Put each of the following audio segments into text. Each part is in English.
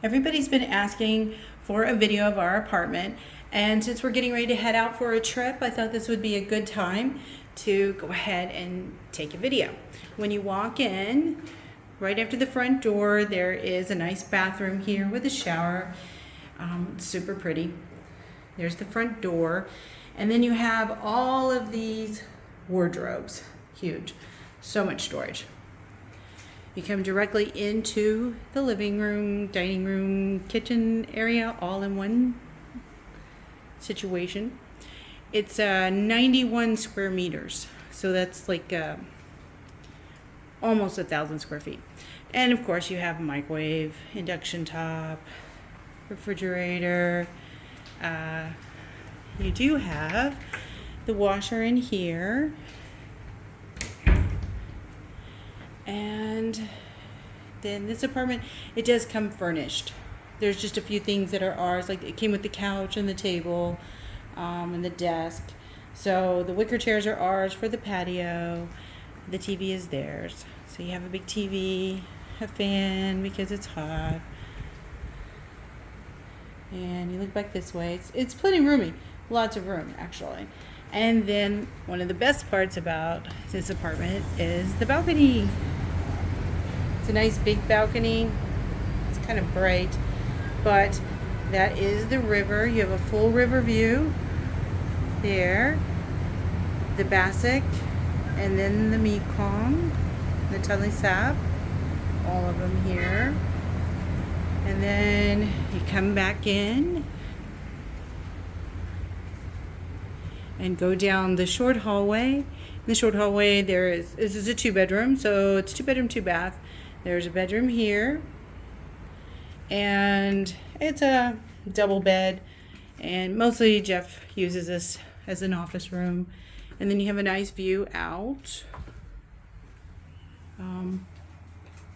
Everybody's been asking for a video of our apartment, and since we're getting ready to head out for a trip, I thought this would be a good time to go ahead and take a video. When you walk in, right after the front door, there is a nice bathroom here with a shower. It's super pretty. There's the front door, and then you have all of these wardrobes. Huge. So much storage. You come directly into the living room, dining room, kitchen area, all in one situation. It's 91 square meters, so that's like almost 1,000 square feet. And of course you have a microwave, induction top, refrigerator. You do have the washer in here. And then this apartment, it does come furnished. There's just a few things that are ours, like it came with the couch and the table and the desk. So the wicker chairs are ours for the patio. The TV is theirs. So you have a big TV, a fan because it's hot. And you look back this way. It's plenty roomy. Lots of room, actually. And then one of the best parts about this apartment is the balcony. It's a nice big balcony. It's kind of bright, but that is the river. You have a full river view there. The Basik, and then the Mekong, the Tonle Sap, all of them here. And then you come back in and go down the short hallway. In the short hallway, this is a 2-bedroom, so it's 2-bedroom, 2-bath. There's a bedroom here, and it's a double bed, and mostly Jeff uses this as an office room. And then you have a nice view out.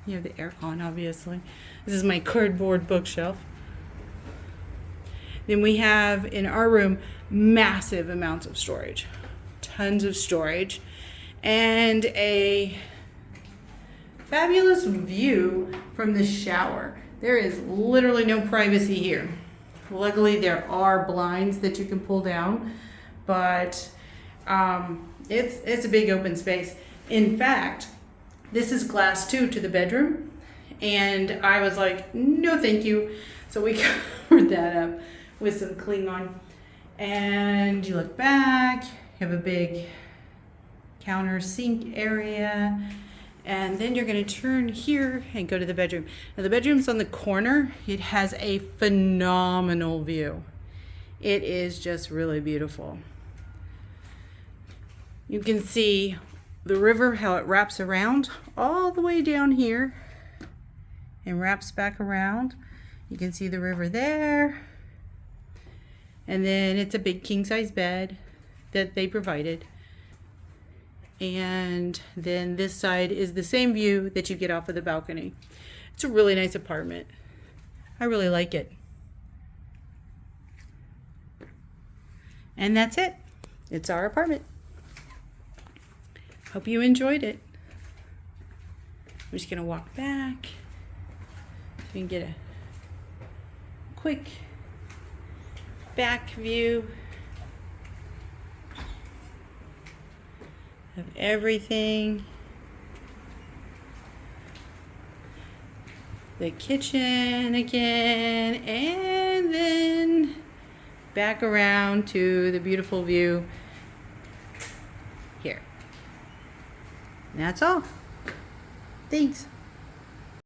You have the aircon, obviously. This is my cardboard bookshelf. Then we have in our room massive amounts of storage, tons of storage, and a fabulous view from the shower. There is literally no privacy here. Luckily, there are blinds that you can pull down, but it's a big open space. In fact, this is glass too to the bedroom, and I was like, no thank you. So we covered that up with some Cleland. And you look back, you have a big counter sink area, and then you're going to turn here and go to the bedroom. Now the bedroom's on the corner. It has a phenomenal view. It is just really beautiful. You can see the river, how it wraps around all the way down here and wraps back around. You can see the river there. And then it's a big king-size bed that they provided. And then this side is the same view that you get off of the balcony. It's a really nice apartment. I really like it. And that's it. It's our apartment. Hope you enjoyed it. I'm just gonna walk back so you can get a quick back view of everything. The kitchen again, and then back around to the beautiful view here. And that's all. Thanks.